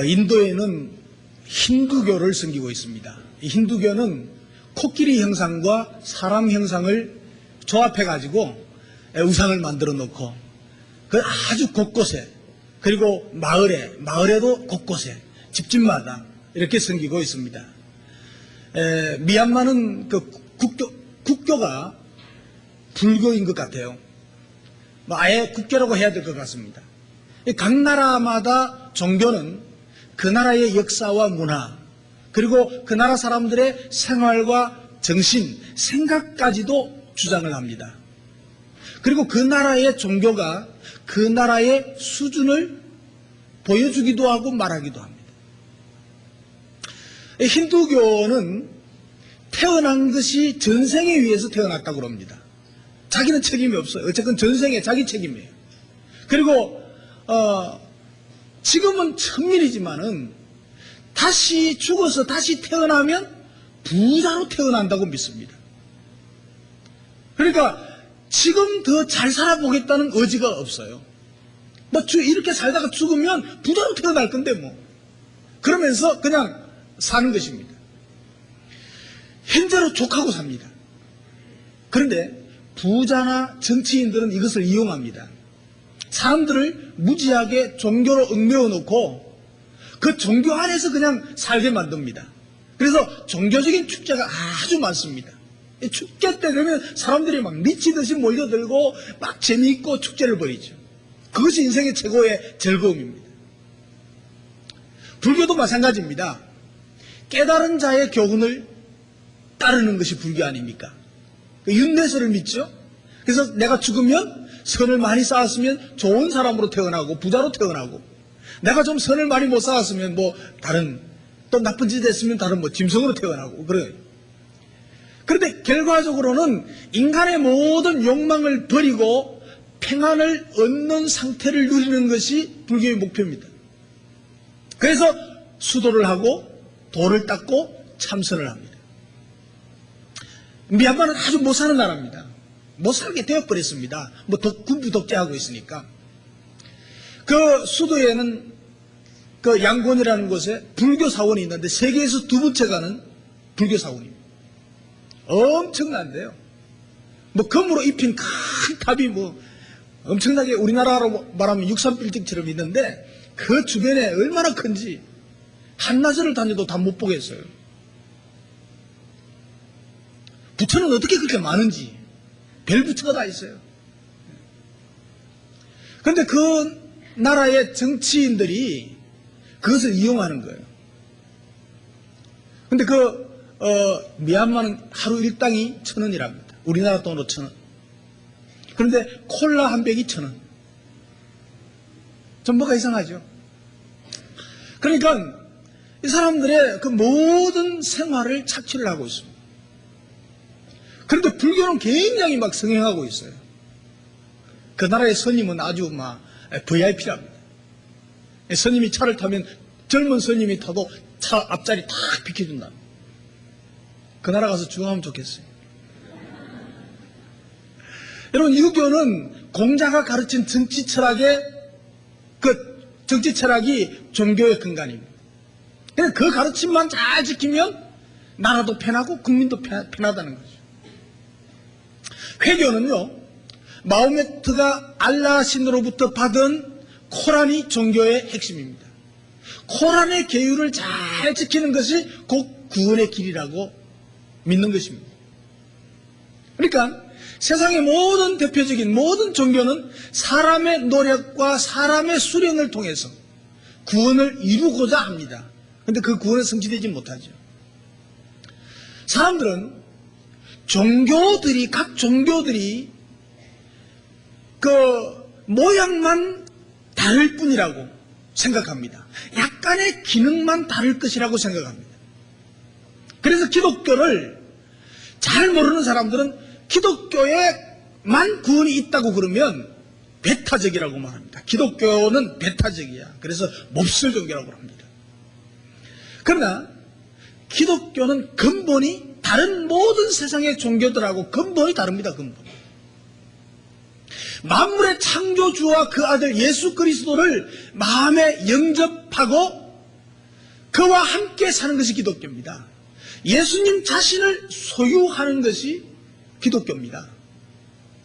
인도에는 힌두교를 섬기고 있습니다. 이 힌두교는 코끼리 형상과 사람 형상을 조합해가지고 우상을 만들어 놓고 그 아주 곳곳에, 그리고 마을에도 곳곳에 집집마다 이렇게 섬기고 있습니다. 미얀마는 그 국교가 불교인 것 같아요. 아예 국교라고 해야 될 것 같습니다. 각 나라마다 종교는 그 나라의 역사와 문화, 그리고 그 나라 사람들의 생활과 정신, 생각까지도 주장을 합니다. 그리고 그 나라의 종교가 그 나라의 수준을 보여주기도 하고 말하기도 합니다. 힌두교는 태어난 것이 전생에 의해서 태어났다고 합니다. 자기는 책임이 없어요. 어쨌든 전생에 자기 책임이에요. 그리고 지금은 천민이지만은 다시 죽어서 다시 태어나면 부자로 태어난다고 믿습니다. 그러니까 지금 더 잘 살아보겠다는 의지가 없어요. 이렇게 살다가 죽으면 부자로 태어날 건데 뭐. 그러면서 그냥 사는 것입니다. 현재로 족하고 삽니다. 그런데 부자나 정치인들은 이것을 이용합니다. 사람들을 무지하게 종교로 얽매어 놓고 그 종교 안에서 그냥 살게 만듭니다. 그래서 종교적인 축제가 아주 많습니다. 축제 때 되면 사람들이 막 미치듯이 몰려들고 막 재미있고 축제를 벌이죠. 그것이 인생의 최고의 즐거움입니다. 불교도 마찬가지입니다. 깨달은 자의 교훈을 따르는 것이 불교 아닙니까? 윤회설을 믿죠. 그래서 내가 죽으면 선을 많이 쌓았으면 좋은 사람으로 태어나고 부자로 태어나고, 내가 좀 선을 많이 못 쌓았으면 다른 또 나쁜 짓 했으면 다른 짐승으로 태어나고 그래요. 그런데 결과적으로는 인간의 모든 욕망을 버리고 평안을 얻는 상태를 누리는 것이 불교의 목표입니다. 그래서 수도를 하고 돌을 닦고 참선을 합니다. 미얀마는 아주 못 사는 나라입니다. 못 살게 되어버렸습니다. 군부 독재하고 있으니까. 그 수도에는 그 양곤이라는 곳에 불교 사원이 있는데 세계에서 두 번째 가는 불교 사원입니다. 엄청난데요. 금으로 입힌 큰 탑이 엄청나게 우리나라로 말하면 63빌딩처럼 있는데 그 주변에 얼마나 큰지 한나절을 다녀도 다 못 보겠어요. 부처는 어떻게 그렇게 많은지 별 부처가 다 있어요. 그런데 그 나라의 정치인들이 그것을 이용하는 거예요. 그런데 미얀마는 하루 일당이 1,000원이랍니다. 우리나라 돈으로 1,000원. 그런데 콜라 한 병이 1,000원. 좀 뭐가 이상하죠? 그러니까 이 사람들의 그 모든 생활을 착취를 하고 있습니다. 그런데 불교는 굉장히 성행하고 있어요. 그 나라의 스님은 아주 VIP랍니다. 스님이 차를 타면 젊은 스님이 타도 차 앞자리 다 비켜준다. 그 나라 가서 주하면 좋겠어요. 여러분, 유교는 공자가 가르친 정치 철학이 종교의 근간입니다. 그 가르침만 잘 지키면 나라도 편하고 국민도 편하다는 거죠. 회교는요, 마호메트가 알라 신으로부터 받은 코란이 종교의 핵심입니다. 코란의 계율을 잘 지키는 것이 곧 구원의 길이라고 믿는 것입니다. 그러니까 세상의 모든 대표적인 모든 종교는 사람의 노력과 사람의 수련을 통해서 구원을 이루고자 합니다. 그런데 그 구원은 성취되지 못하죠. 사람들은 각 종교들이 그 모양만 다를 뿐이라고 생각합니다. 약간의 기능만 다를 것이라고 생각합니다. 그래서 기독교를 잘 모르는 사람들은 기독교에만 구원이 있다고 그러면 배타적이라고 말합니다. 기독교는 배타적이야. 그래서 몹쓸 종교라고 합니다. 그러나 기독교는 근본이 다른 모든 세상의 종교들하고 근본이 다릅니다. 근본. 만물의 창조주와 그 아들 예수 그리스도를 마음에 영접하고 그와 함께 사는 것이 기독교입니다. 예수님 자신을 소유하는 것이 기독교입니다.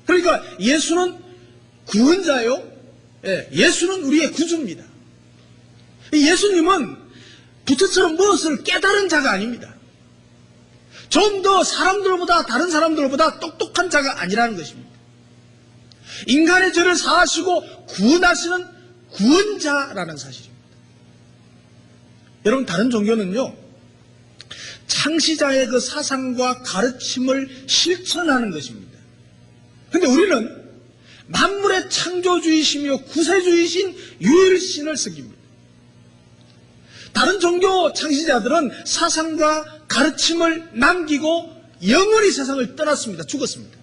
그러니까 예수는 구원자요. 예수는 우리의 구주입니다. 예수님은 부처처럼 무엇을 깨달은 자가 아닙니다. 좀 더 사람들보다, 다른 사람들보다 똑똑한 자가 아니라는 것입니다. 인간의 죄를 사하시고 구원하시는 구원자라는 사실입니다. 여러분, 다른 종교는요, 창시자의 그 사상과 가르침을 실천하는 것입니다. 근데 우리는 만물의 창조주이시며 구세주이신 유일신을 섬깁니다. 다른 종교 창시자들은 사상과 가르침을 남기고 영원히 세상을 떠났습니다. 죽었습니다.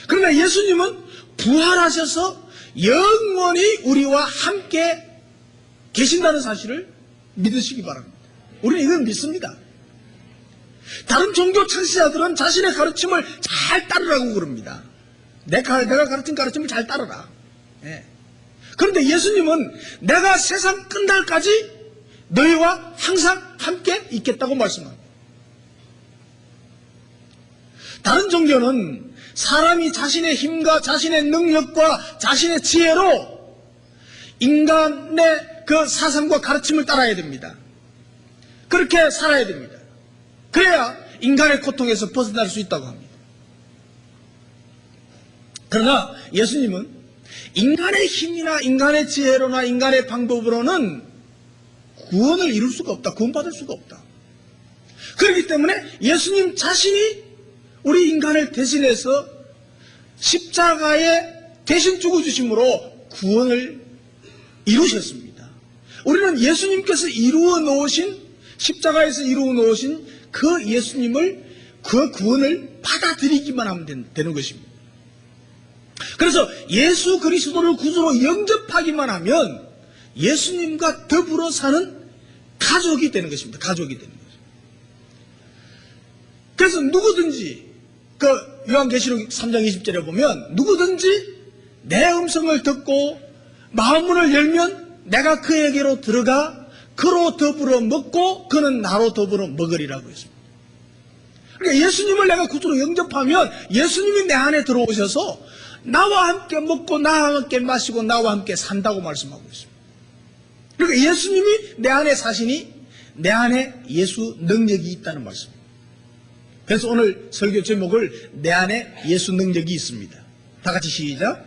그러나 예수님은 부활하셔서 영원히 우리와 함께 계신다는 사실을 믿으시기 바랍니다. 우리는 이걸 믿습니다. 다른 종교 창시자들은 자신의 가르침을 잘 따르라고 그럽니다. 내가 가르친 가르침을 잘 따르라. 그런데 예수님은 내가 세상 끝날까지 너희와 항상 함께 있겠다고 말씀합니다. 다른 종교는 사람이 자신의 힘과 자신의 능력과 자신의 지혜로 인간의 그 사상과 가르침을 따라야 됩니다. 그렇게 살아야 됩니다. 그래야 인간의 고통에서 벗어날 수 있다고 합니다. 그러나 예수님은 인간의 힘이나 인간의 지혜로나 인간의 방법으로는 구원을 이룰 수가 없다. 구원받을 수가 없다. 그렇기 때문에 예수님 자신이 우리 인간을 대신해서 십자가에 대신 죽어주심으로 구원을 이루셨습니다. 우리는 예수님께서 이루어 놓으신, 십자가에서 이루어 놓으신 그 예수님을, 그 구원을 받아들이기만 하면 되는 것입니다. 그래서 예수 그리스도를 구주로 영접하기만 하면 예수님과 더불어 사는 가족이 되는 것입니다. 가족이 되는 거죠. 그래서 누구든지 그 요한계시록 3장 20절에 보면 누구든지 내 음성을 듣고 마음문을 열면 내가 그에게로 들어가 그로 더불어 먹고 그는 나로 더불어 먹으리라고 했습니다. 그러니까 예수님을 내가 구주로 영접하면 예수님이 내 안에 들어오셔서 나와 함께 먹고 나와 함께 마시고 나와 함께 산다고 말씀하고 있습니다. 그러니까 예수님이 내 안에 사시니 내 안에 예수 능력이 있다는 말씀입니다. 그래서 오늘 설교 제목을 내 안에 예수 능력이 있습니다. 다 같이 시작.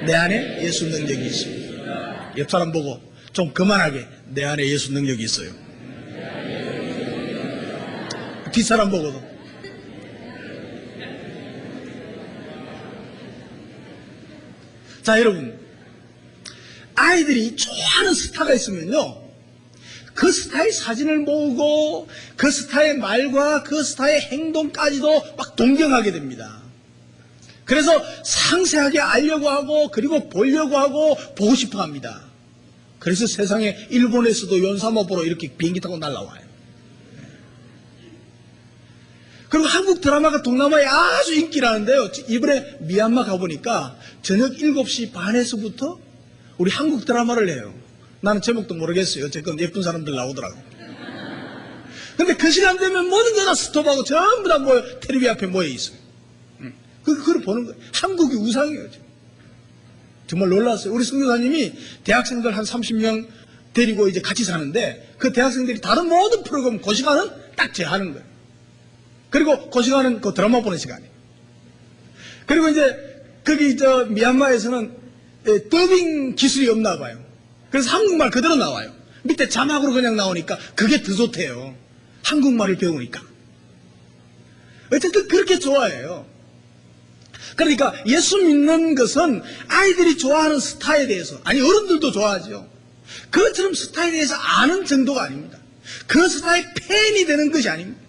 내 안에 예수 능력이 있습니다. 옆 사람 보고 좀 그만하게 내 안에 예수 능력이 있어요. 뒷사람 보고도. 자, 여러분, 아이들이 좋아하는 스타가 있으면요, 그 스타의 사진을 모으고 그 스타의 말과 그 스타의 행동까지도 막 동경하게 됩니다. 그래서 상세하게 알려고 하고 그리고 보려고 하고 보고 싶어 합니다. 그래서 세상에 일본에서도 연사모 보러 이렇게 비행기 타고 날라와요. 그리고 한국 드라마가 동남아에 아주 인기라는데요. 이번에 미얀마 가보니까 저녁 7시 반에서부터 우리 한국 드라마를 해요. 나는 제목도 모르겠어요. 어쨌건 예쁜 사람들 나오더라고. 근데 그 시간 되면 모든 게 다 스톱하고 전부 다 텔레비 앞에 모여 있어요. 그걸 보는 거예요. 한국이 우상이에요. 지금. 정말 놀랐어요. 우리 선교사님이 대학생들 한 30명 데리고 이제 같이 사는데 그 대학생들이 다른 모든 프로그램 그 시간은 딱 제하는 거예요. 그리고 그 시간은 그 드라마 보는 시간이에요. 그리고 이제 거기 미얀마에서는 더빙 기술이 없나 봐요. 그래서 한국말 그대로 나와요. 밑에 자막으로 그냥 나오니까 그게 더 좋대요. 한국말을 배우니까. 어쨌든 그렇게 좋아해요. 그러니까 예수 믿는 것은 아이들이 좋아하는 스타에 대해서, 아니 어른들도 좋아하죠. 그것처럼 스타에 대해서 아는 정도가 아닙니다. 그 스타의 팬이 되는 것이 아닙니다.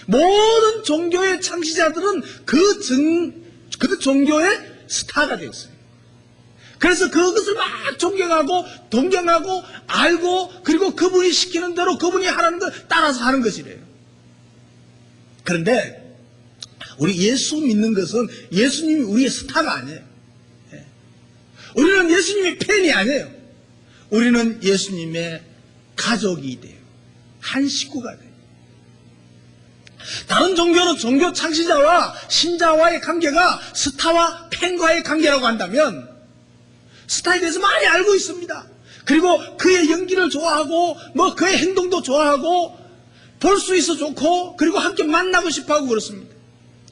모든 종교의 창시자들은 그 종교의 스타가 되었어요. 그래서 그것을 막 존경하고 동경하고 알고 그리고 그분이 시키는 대로 그분이 하라는 걸 따라서 하는 것이래요. 그런데 우리 예수 믿는 것은 예수님이 우리의 스타가 아니에요. 우리는 예수님의 팬이 아니에요. 우리는 예수님의 가족이 돼요. 한 식구가 돼요. 다른 종교는 종교 창시자와 신자와의 관계가 스타와 팬과의 관계라고 한다면 스타에 대해서 많이 알고 있습니다. 그리고 그의 연기를 좋아하고 뭐 그의 행동도 좋아하고 볼 수 있어 좋고 그리고 함께 만나고 싶어하고 그렇습니다.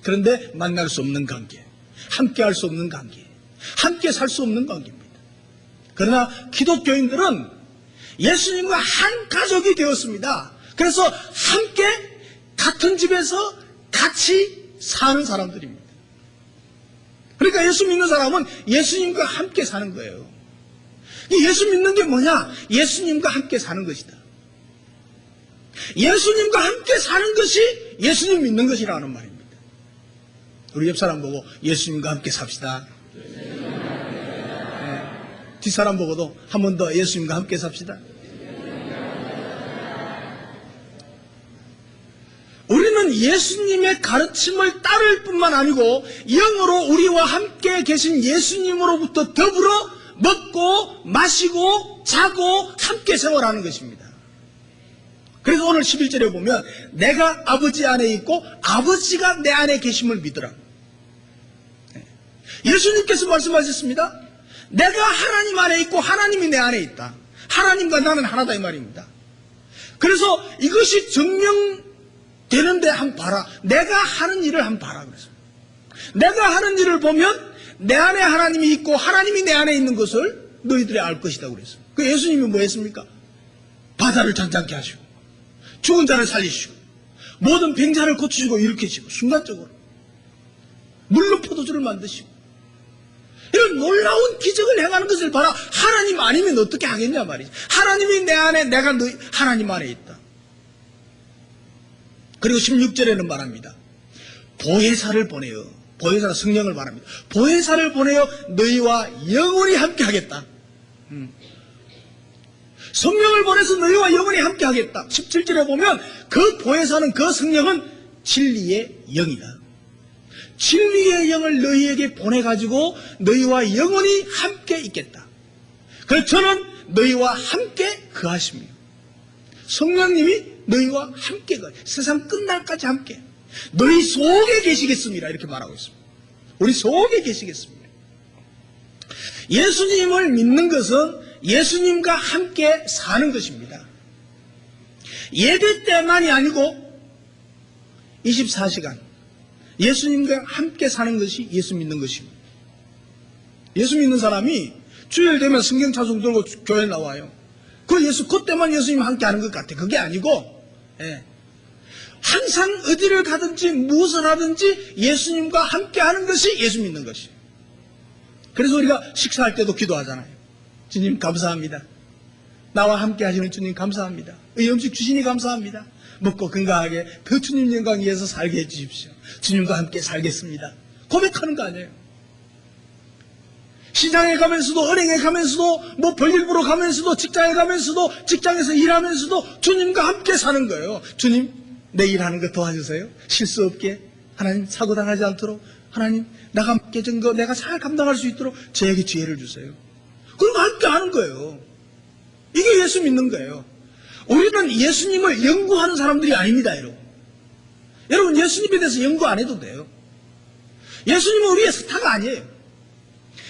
그런데 만날 수 없는 관계, 함께 할 수 없는 관계, 함께 살 수 없는 관계입니다. 그러나 기독교인들은 예수님과 한 가족이 되었습니다. 그래서 함께 같은 집에서 같이 사는 사람들입니다. 그러니까 예수 믿는 사람은 예수님과 함께 사는 거예요. 예수 믿는 게 뭐냐? 예수님과 함께 사는 것이다. 예수님과 함께 사는 것이 예수님 믿는 것이라는 말입니다. 우리 옆 사람 보고 예수님과 함께 삽시다. 네. 뒷사람 보고도 한 번 더 예수님과 함께 삽시다. 우리는 예수님의 가르침을 따를 뿐만 아니고 영으로 우리와 함께 계신 예수님으로부터 더불어 먹고 마시고 자고 함께 생활하는 것입니다. 그래서 오늘 11절에 보면 내가 아버지 안에 있고 아버지가 내 안에 계심을 믿으라. 예수님께서 말씀하셨습니다. 내가 하나님 안에 있고 하나님이 내 안에 있다. 하나님과 나는 하나다 이 말입니다. 그래서 이것이 증명되는데 한번 봐라. 내가 하는 일을 한번 봐라 그랬어요. 내가 하는 일을 보면 내 안에 하나님이 있고 하나님이 내 안에 있는 것을 너희들이 알 것이다 그랬어요. 그 예수님이 뭐 했습니까? 바다를 잔잔케 하시고 죽은 자를 살리시고 모든 병자를 고치시고 일으키시고 순간적으로 물로 포도주를 만드시고 이런 놀라운 기적을 행하는 것을 봐라. 하나님 아니면 어떻게 하겠냐 말이지. 하나님이 내 안에 내가 너희 하나님 안에 있다. 그리고 16절에는 말합니다. 보혜사를 보내어 보혜사는 성령을 말합니다. 보혜사를 보내어 너희와 영원히 함께 하겠다. 성령을 보내서 너희와 영원히 함께 하겠다. 17절에 보면 그 보혜사는 그 성령은 진리의 영이다. 진리의 영을 너희에게 보내가지고 너희와 영원히 함께 있겠다. 그래서 저는 너희와 함께 거하시며 성령님이 너희와 함께 거하시 세상 끝날까지 함께 너희 속에 계시겠습니다. 이렇게 말하고 있습니다. 우리 속에 계시겠습니다. 예수님을 믿는 것은 예수님과 함께 사는 것입니다. 예배 때만이 아니고 24시간 예수님과 함께 사는 것이 예수 믿는 것입니다. 예수 믿는 사람이 주일 되면 성경 찬송 들고 교회 나와요. 그때만 예수님과 함께 하는 것 같아. 그게 아니고 항상 어디를 가든지 무엇을 하든지 예수님과 함께 하는 것이 예수 믿는 것이에요. 그래서 우리가 식사할 때도 기도하잖아요. 주님 감사합니다. 나와 함께 하시는 주님 감사합니다. 이 음식 주시니 감사합니다. 먹고 건강하게 더 주님 영광 위해서 살게 해주십시오. 주님과 함께 살겠습니다. 고백하는 거 아니에요. 시장에 가면서도 은행에 가면서도 뭐 볼일 보러 가면서도 직장에 가면서도 직장에서 일하면서도 주님과 함께 사는 거예요. 주님 내 일하는 거 도와주세요. 실수 없게 하나님 사고 당하지 않도록 하나님 나가 깨진 거 내가 잘 감당할 수 있도록 저에게 지혜를 주세요. 그리고 함께 하는 거예요. 이게 예수 믿는 거예요. 우리는 예수님을 연구하는 사람들이 아닙니다. 여러분 예수님에 대해서 연구 안 해도 돼요. 예수님은 우리의 스타가 아니에요.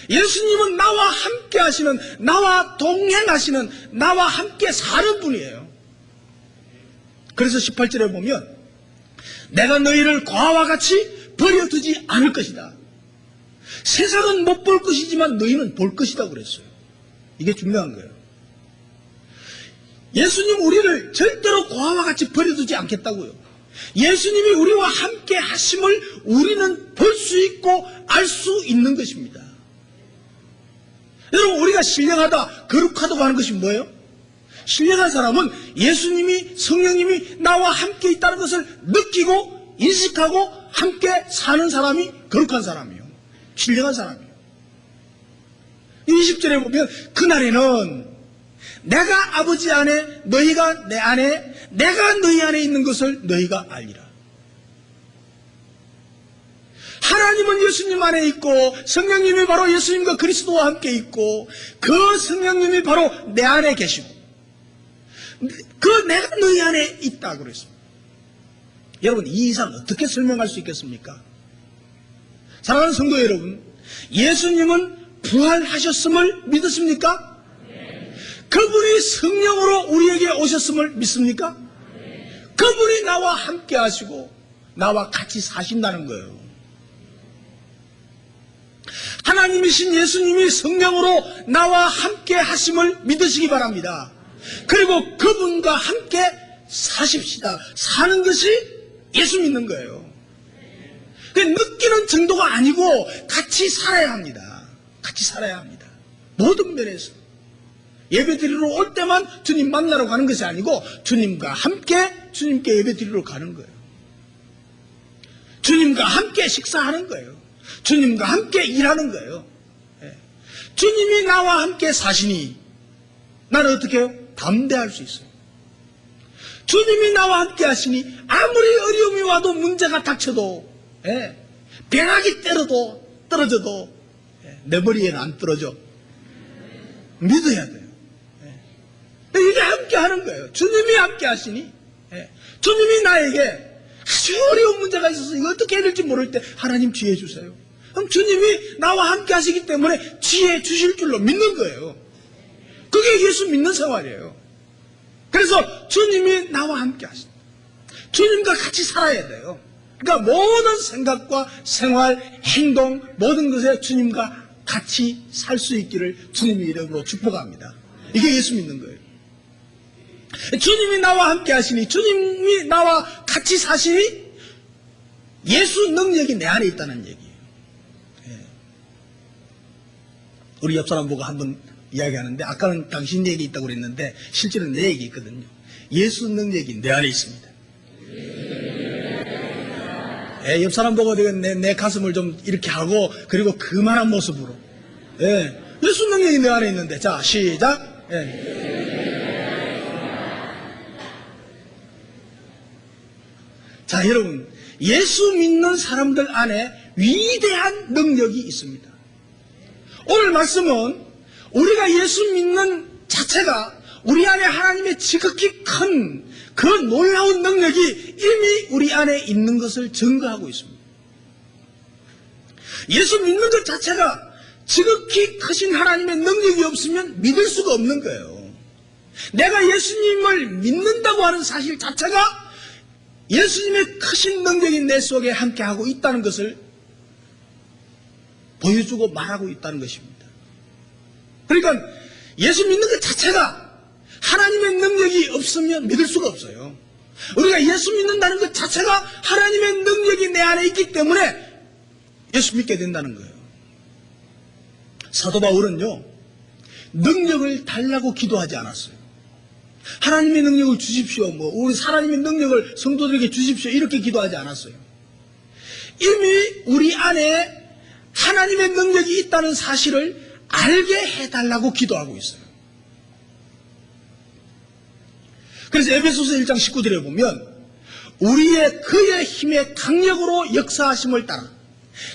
예수님은 나와 함께 하시는, 나와 동행하시는, 나와 함께 사는 분이에요. 그래서 18절에 보면 내가 너희를 과와 같이 버려두지 않을 것이다. 세상은 못 볼 것이지만 너희는 볼 것이다 그랬어요. 이게 중요한 거예요. 예수님 우리를 절대로 과와 같이 버려두지 않겠다고요. 예수님이 우리와 함께 하심을 우리는 볼 수 있고 알 수 있는 것입니다. 여러분 우리가 신령하다, 거룩하다고 하는 것이 뭐예요? 신령한 사람은 예수님이, 성령님이 나와 함께 있다는 것을 느끼고 인식하고 함께 사는 사람이 거룩한 사람이에요. 신령한 사람이에요. 20절에 보면 그날에는 내가 아버지 안에 너희가 내 안에 내가 너희 안에 있는 것을 너희가 알리라. 하나님은 예수님 안에 있고 성령님이 바로 예수님과 그리스도와 함께 있고 그 성령님이 바로 내 안에 계시고 내가 너희 안에 있다 그랬습니다. 여러분, 이 이상 어떻게 설명할 수 있겠습니까? 사랑하는 성도 여러분, 예수님은 부활하셨음을 믿으십니까? 그분이 성령으로 우리에게 오셨음을 믿습니까? 그분이 나와 함께 하시고 나와 같이 사신다는 거예요. 하나님이신 예수님이 성령으로 나와 함께 하심을 믿으시기 바랍니다. 그리고 그분과 함께 사십시다. 사는 것이 예수 믿는 거예요. 느끼는 정도가 아니고 같이 살아야 합니다. 같이 살아야 합니다. 모든 면에서. 예배 드리러 올 때만 주님 만나러 가는 것이 아니고 주님과 함께 주님께 예배 드리러 가는 거예요. 주님과 함께 식사하는 거예요. 주님과 함께 일하는 거예요. 주님이 나와 함께 사시니 나는 어떻게 해요? 담대할 수 있어요. 주님이 나와 함께 하시니 아무리 어려움이 와도 문제가 닥쳐도 벼락이 떨어져도 내 머리에는 안 떨어져. 믿어야 돼요. 이게 함께 하는 거예요. 주님이 함께 하시니 주님이 나에게 아주 어려운 문제가 있어서 이거 어떻게 해야 될지 모를 때 하나님 지혜 주세요. 그럼 주님이 나와 함께 하시기 때문에 지혜 주실 줄로 믿는 거예요. 그게 예수 믿는 생활이에요. 그래서 주님이 나와 함께 하신다. 주님과 같이 살아야 돼요. 그러니까 모든 생각과 생활, 행동, 모든 것에 주님과 같이 살 수 있기를 주님의 이름으로 축복합니다. 이게 예수 믿는 거예요. 주님이 나와 함께 하시니, 주님이 나와 같이 사시니 예수 능력이 내 안에 있다는 얘기예요. 우리 옆 사람 보고 한번 이야기하는데, 아까는 당신 얘기 있다고 그랬는데 실제로는 내 얘기 있거든요. 예수 능력이 내 안에 있습니다. 옆 사람 보고 내 가슴을 좀 이렇게 하고, 그리고 그만한 모습으로. 예수 능력이 내 안에 있는데. 자, 시작. 자, 여러분, 예수 믿는 사람들 안에 위대한 능력이 있습니다. 오늘 말씀은 우리가 예수 믿는 자체가 우리 안에 하나님의 지극히 큰 그 놀라운 능력이 이미 우리 안에 있는 것을 증거하고 있습니다. 예수 믿는 것 자체가 지극히 크신 하나님의 능력이 없으면 믿을 수가 없는 거예요. 내가 예수님을 믿는다고 하는 사실 자체가 예수님의 크신 능력이 내 속에 함께하고 있다는 것을 보여주고 말하고 있다는 것입니다. 그러니까 예수 믿는 것 자체가 하나님의 능력이 없으면 믿을 수가 없어요. 우리가 예수 믿는다는 것 자체가 하나님의 능력이 내 안에 있기 때문에 예수 믿게 된다는 거예요. 사도 바울은요, 능력을 달라고 기도하지 않았어요. 하나님의 능력을 주십시오. 우리 하나님의 능력을 성도들에게 주십시오. 이렇게 기도하지 않았어요. 이미 우리 안에 하나님의 능력이 있다는 사실을 알게 해달라고 기도하고 있어요. 그래서 에베소서 1장 19절에 보면 그의 힘의 강력으로 역사하심을 따라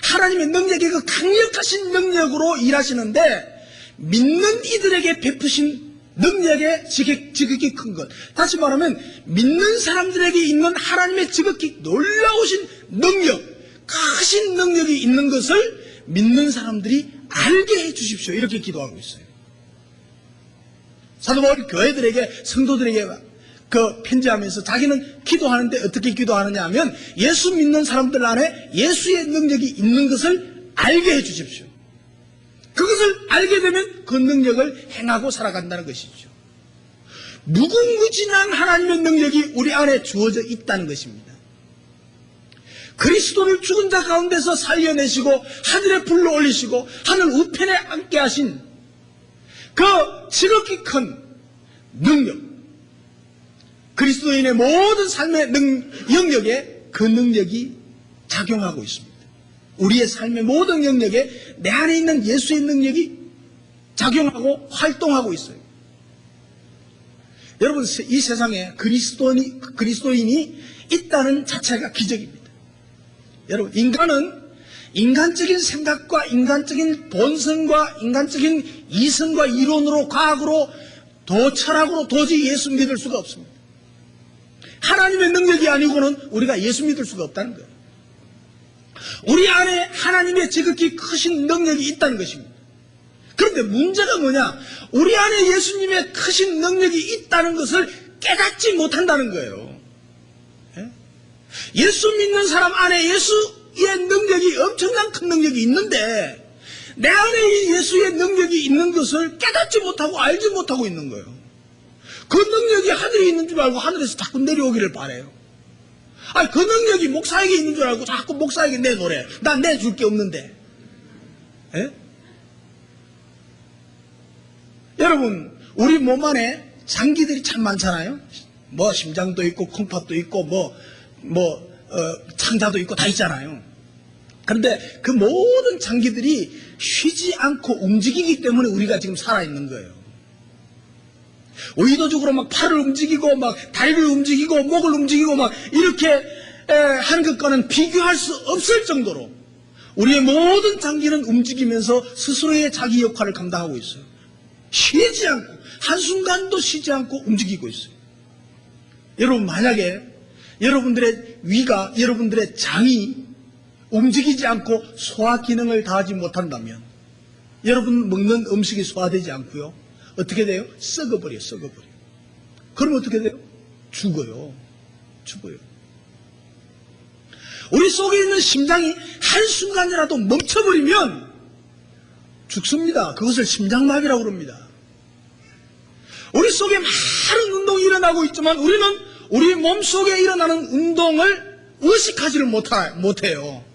하나님의 능력의 그 강력하신 능력으로 일하시는데 믿는 이들에게 베푸신 능력의 지극히 큰 것. 다시 말하면 믿는 사람들에게 있는 하나님의 지극히 놀라우신 능력, 크신 능력이 있는 것을 믿는 사람들이 알게 해 주십시오. 이렇게 기도하고 있어요. 사도 바울이 교회들에게, 성도들에게 편지하면서 자기는 기도하는데 어떻게 기도하느냐 하면 예수 믿는 사람들 안에 예수의 능력이 있는 것을 알게 해 주십시오. 그것을 알게 되면 그 능력을 행하고 살아간다는 것이죠. 무궁무진한 하나님의 능력이 우리 안에 주어져 있다는 것입니다. 그리스도를 죽은 자 가운데서 살려내시고 하늘에 불러 올리시고 하늘 우편에 앉게 하신 그 지극히 큰 능력, 그리스도인의 모든 삶의 영역에 그 능력이 작용하고 있습니다. 우리의 삶의 모든 영역에 내 안에 있는 예수의 능력이 작용하고 활동하고 있어요. 여러분, 이 세상에 그리스도인이 있다는 자체가 기적입니다. 여러분, 인간은 인간적인 생각과 인간적인 본성과 인간적인 이성과 이론으로, 과학으로 철학으로 도저히 예수 믿을 수가 없습니다. 하나님의 능력이 아니고는 우리가 예수 믿을 수가 없다는 거예요. 우리 안에 하나님의 지극히 크신 능력이 있다는 것입니다. 그런데 문제가 뭐냐? 우리 안에 예수님의 크신 능력이 있다는 것을 깨닫지 못한다는 거예요. 예수 믿는 사람 안에 예수의 능력이 엄청난 큰 능력이 있는데 내 안에 예수의 능력이 있는 것을 깨닫지 못하고 알지 못하고 있는 거예요. 그 능력이 하늘에 있는 줄 알고 하늘에서 자꾸 내려오기를 바라요. 아니, 그 능력이 목사에게 있는 줄 알고 자꾸 목사에게 내놓으래. 난 내줄 게 없는데. 에? 여러분, 우리 몸 안에 장기들이 참 많잖아요. 뭐 심장도 있고 콩팥도 있고 창자도 있고 다 있잖아요. 그런데 그 모든 장기들이 쉬지 않고 움직이기 때문에 우리가 지금 살아있는 거예요. 의도적으로 막 팔을 움직이고 막 다리를 움직이고 목을 움직이고 막 이렇게 하는 것과는 비교할 수 없을 정도로 우리의 모든 장기는 움직이면서 스스로의 자기 역할을 감당하고 있어요. 쉬지 않고 한순간도 쉬지 않고 움직이고 있어요. 여러분, 만약에 여러분들의 위가, 여러분들의 장이 움직이지 않고 소화 기능을 다하지 못한다면 여러분 먹는 음식이 소화되지 않고요. 어떻게 돼요? 썩어버려요. 그럼 어떻게 돼요? 죽어요. 우리 속에 있는 심장이 한순간이라도 멈춰버리면 죽습니다. 그것을 심장마비라고 그럽니다. 우리 속에 많은 운동이 일어나고 있지만 우리는 우리 몸속에 일어나는 운동을 의식하지를 못해요.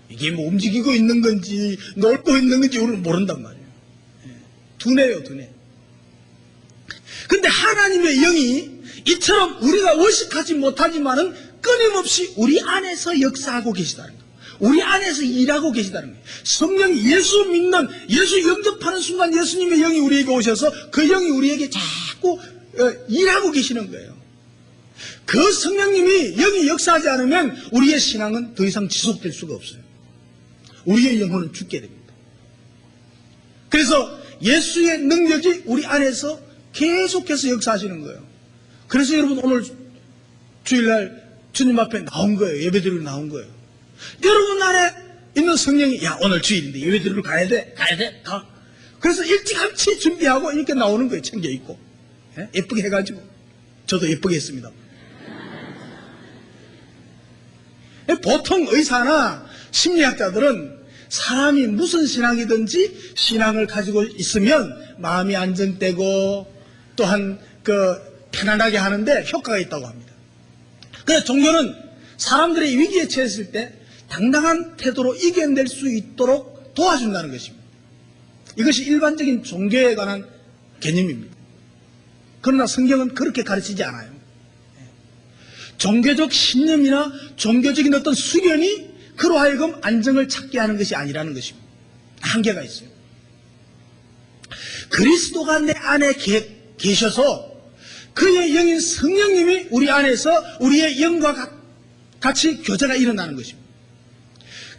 이게 뭐 움직이고 있는 건지 놀고 있는 건지 우리는 모른단 말이에요. 두뇌요, 두뇌. 근데 하나님의 영이 이처럼 우리가 의식하지 못하지만은 끊임없이 우리 안에서 역사하고 계시다는 거예요. 우리 안에서 일하고 계시다는 거예요. 성령이 예수 믿는, 예수 영접하는 순간 예수님의 영이 우리에게 오셔서 그 영이 우리에게 자꾸 일하고 계시는 거예요. 그 성령님이 영이 역사하지 않으면 우리의 신앙은 더 이상 지속될 수가 없어요. 우리의 영혼은 죽게 됩니다. 그래서 예수의 능력이 우리 안에서 계속해서 역사하시는 거예요. 그래서 여러분 오늘 주일날 주님 앞에 나온 거예요. 예배드리러 나온 거예요. 여러분 안에 있는 성령이 야 오늘 주일인데 예배드리러 가야 돼? 가. 그래서 일찌감치 준비하고 이렇게 나오는 거예요. 챙겨입고 예쁘게 해가지고. 저도 예쁘게 했습니다. 보통 의사나 심리학자들은 사람이 무슨 신앙이든지 신앙을 가지고 있으면 마음이 안정되고 또한 편안하게 하는데 효과가 있다고 합니다. 그래서 종교는 사람들이 위기에 처했을 때 당당한 태도로 이겨낼 수 있도록 도와준다는 것입니다. 이것이 일반적인 종교에 관한 개념입니다. 그러나 성경은 그렇게 가르치지 않아요. 종교적 신념이나 종교적인 어떤 수련이 그로 하여금 안정을 찾게 하는 것이 아니라는 것입니다. 한계가 있어요. 그리스도가 내 안에 계셔서 그의 영인 성령님이 우리 안에서 우리의 영과 같이 교제가 일어나는 것입니다.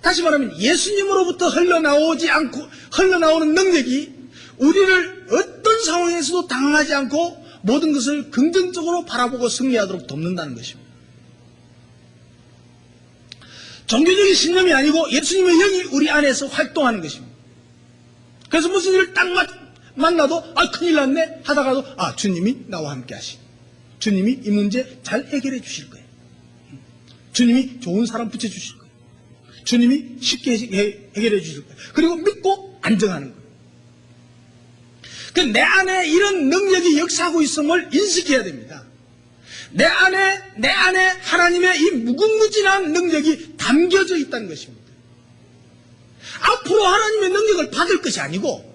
다시 말하면 예수님으로부터 흘러나오는 능력이 우리를 어떤 상황에서도 당황하지 않고 모든 것을 긍정적으로 바라보고 승리하도록 돕는다는 것입니다. 종교적인 신념이 아니고 예수님의 영이 우리 안에서 활동하는 것입니다. 그래서 무슨 일을 딱 만나도 큰일 났네 하다가도 주님이 나와 함께 하시. 주님이 이 문제 잘 해결해 주실 거예요. 주님이 좋은 사람 붙여주실 거예요. 주님이 쉽게 해결해 주실 거예요. 그리고 믿고 안정하는 거예요. 내 안에 이런 능력이 역사하고 있음을 인식해야 됩니다. 내 안에 하나님의 이 무궁무진한 능력이 담겨져 있다는 것입니다. 앞으로 하나님의 능력을 받을 것이 아니고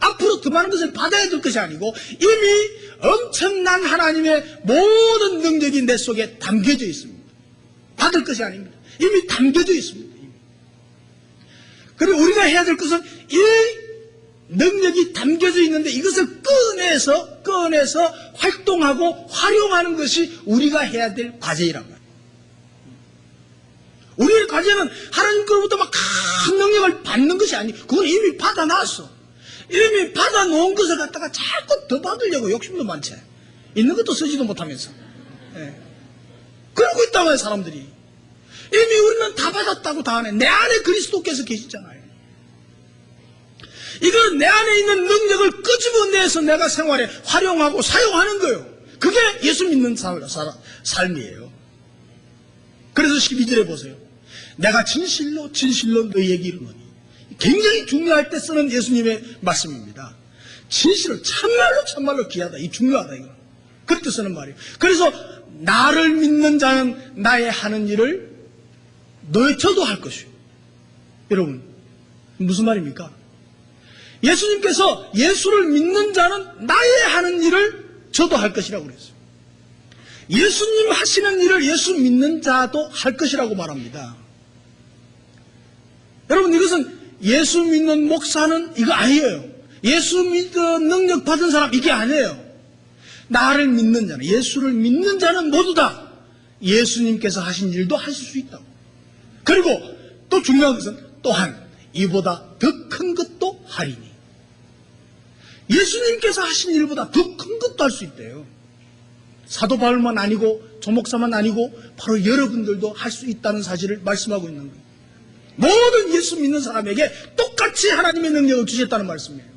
앞으로 더 많은 것을 받아야 될 것이 아니고 이미 엄청난 하나님의 모든 능력이 내 속에 담겨져 있습니다. 받을 것이 아닙니다. 이미 담겨져 있습니다. 그리고 우리가 해야 될 것은 이 능력이 담겨져 있는데 이것을 꺼내서 활동하고 활용하는 것이 우리가 해야 될 과제이란 말이에요. 우리의 과제는 하나님께로부터 막 큰 능력을 받는 것이 아니고 그건 이미 받아놨어. 이미 받아놓은 것을 갖다가 자꾸 더 받으려고 욕심도 많지. 있는 것도 쓰지도 못하면서. 예. 그러고 있다고요, 사람들이. 이미 우리는 다 받았다고 다 하네. 내 안에 그리스도께서 계시잖아요. 이거 내 안에 있는 능력을 끄집어내서 내가 생활에 활용하고 사용하는 거예요. 그게 예수 믿는 삶이에요. 그래서 12절에 보세요. 내가 진실로 너희에게 이르노니. 굉장히 중요할 때 쓰는 예수님의 말씀입니다. 진실로 참말로 귀하다. 이 중요하다 이거. 그때 쓰는 말이에요. 그래서 나를 믿는 자는 나의 하는 일을 저도 할 것이요. 여러분 무슨 말입니까? 예수님께서 예수를 믿는 자는 나의 하는 일을 저도 할 것이라고 그랬어요. 예수님 하시는 일을 예수 믿는 자도 할 것이라고 말합니다. 여러분 이것은 예수 믿는 목사는 이거 아니에요. 예수 믿는 능력 받은 사람 이게 아니에요. 나를 믿는 자는, 예수를 믿는 자는 모두 다 예수님께서 하신 일도 하실 수 있다고. 그리고 또 중요한 것은 또한 이보다 더 큰 것도 하리니. 예수님께서 하신 일보다 더 큰 것도 할 수 있대요. 사도 바울만 아니고 조목사만 아니고 바로 여러분들도 할 수 있다는 사실을 말씀하고 있는 거예요. 모든 예수 믿는 사람에게 똑같이 하나님의 능력을 주셨다는 말씀이에요.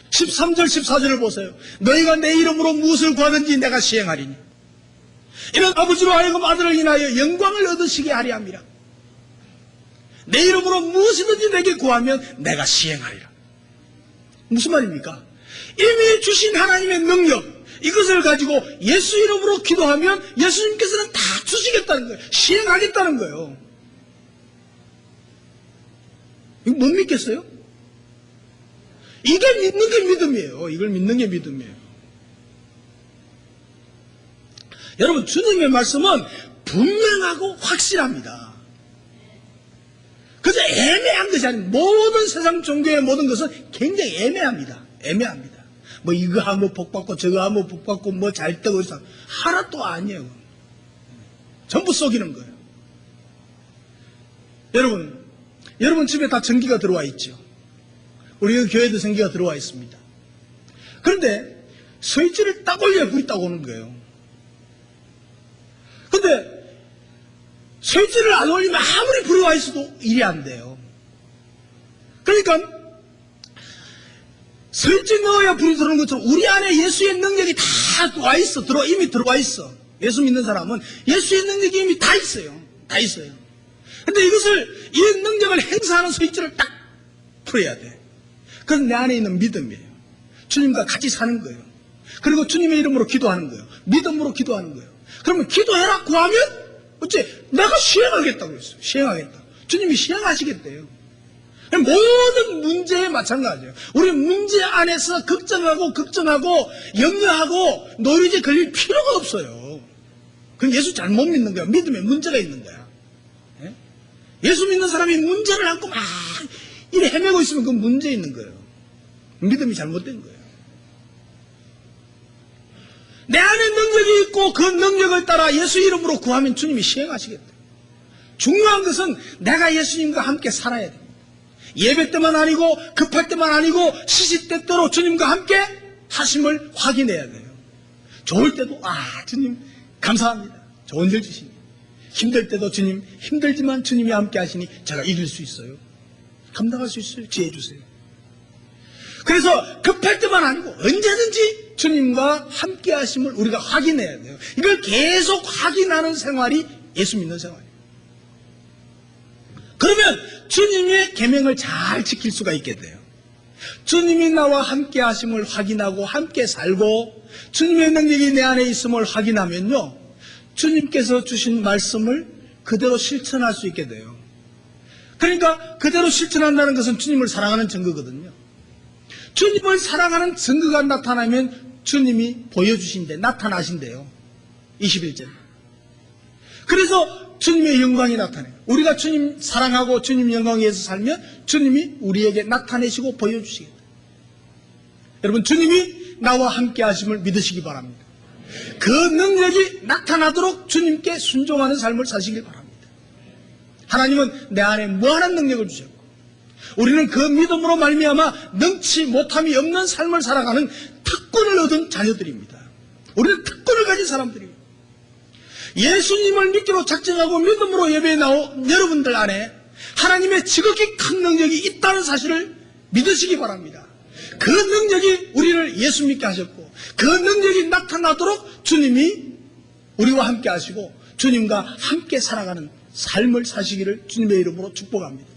13절 14절을 보세요. 너희가 내 이름으로 무엇을 구하든지 내가 시행하리니 이는 아버지로 하여금 아들을 인하여 영광을 얻으시게 하리 함이라. 내 이름으로 무엇이든지 내게 구하면 내가 시행하리라. 무슨 말입니까? 이미 주신 하나님의 능력 이것을 가지고 예수 이름으로 기도하면 예수님께서는 다 주시겠다는 거예요. 시행하겠다는 거예요. 이거 못 믿겠어요? 이게 믿는 게 믿음이에요. 이걸 믿는 게 믿음이에요. 여러분 주님의 말씀은 분명하고 확실합니다. 그저 애매한 것이 아니고 모든 세상 종교의 모든 것은 굉장히 애매합니다. 애매합니다. 뭐 이거 하면 복 받고 저거 하면 복 받고 뭐 잘 되고 있어. 하나도 아니에요. 전부 속이는 거예요. 여러분 집에 다 전기가 들어와 있죠. 우리 교회도 전기가 들어와 있습니다. 그런데 스위치를 딱 올려야 불이 딱 오는 거예요. 근데 스위치를 안 올리면 아무리 불이 와 있어도 일이 안 돼요. 그러니까 스위치 넣어야 불이 들어오는 것처럼 우리 안에 예수의 능력이 다 와 있어. 이미 들어와 있어. 예수 믿는 사람은 예수의 능력이 이미 다 있어요. 다 있어요. 근데 이 능력을 행사하는 스위치를 딱 풀어야 돼. 그건 내 안에 있는 믿음이에요. 주님과 같이 사는 거예요. 그리고 주님의 이름으로 기도하는 거예요. 믿음으로 기도하는 거예요. 그러면 기도해라 구하면 어째 내가 시행하겠다고 했어요. 시행하겠다. 주님이 시행하시겠대요. 모든 문제에 마찬가지예요. 우리 문제 안에서 걱정하고 염려하고 노이즈에 걸릴 필요가 없어요. 그건 예수 잘못 믿는 거야. 믿음에 문제가 있는 거야. 예수 믿는 사람이 문제를 안고 막 이래 헤매고 있으면 그건 문제 있는 거예요. 믿음이 잘못된 거예요. 내 안에 능력이 있고 그 능력을 따라 예수 이름으로 구하면 주님이 시행하시겠다. 중요한 것은 내가 예수님과 함께 살아야 됩니다. 예배 때만 아니고 급할 때만 아니고 시시때때로 주님과 함께 하심을 확인해야 돼요. 좋을 때도 주님 감사합니다. 좋은 일 주시니. 힘들 때도 주님 힘들지만 주님이 함께 하시니 제가 이길 수 있어요. 감당할 수 있어요. 지혜 주세요. 그래서 급할 때만 아니고 언제든지 주님과 함께 하심을 우리가 확인해야 돼요. 이걸 계속 확인하는 생활이 예수 믿는 생활이에요. 그러면 주님의 계명을 잘 지킬 수가 있게 돼요. 주님이 나와 함께 하심을 확인하고 함께 살고 주님의 능력이 내 안에 있음을 확인하면요, 주님께서 주신 말씀을 그대로 실천할 수 있게 돼요. 그러니까 그대로 실천한다는 것은 주님을 사랑하는 증거거든요. 주님을 사랑하는 증거가 나타나면 주님이 보여주신대, 나타나신대요. 21절. 그래서 주님의 영광이 나타나요. 우리가 주님 사랑하고 주님 영광 위해서 살면 주님이 우리에게 나타내시고 보여주시겠다. 여러분, 주님이 나와 함께 하심을 믿으시기 바랍니다. 그 능력이 나타나도록 주님께 순종하는 삶을 사시길 바랍니다. 하나님은 내 안에 무한한 능력을 주셨고 우리는 그 믿음으로 말미암아 능치 못함이 없는 삶을 살아가는 특권을 얻은 자녀들입니다. 우리는 특권을 가진 사람들이에요. 예수님을 믿기로 작정하고 믿음으로 예배에 나온 여러분들 안에 하나님의 지극히 큰 능력이 있다는 사실을 믿으시기 바랍니다. 그 능력이 우리를 예수 믿게 하셨고 그 능력이 나타나도록 주님이 우리와 함께 하시고 주님과 함께 살아가는 삶을 사시기를 주님의 이름으로 축복합니다.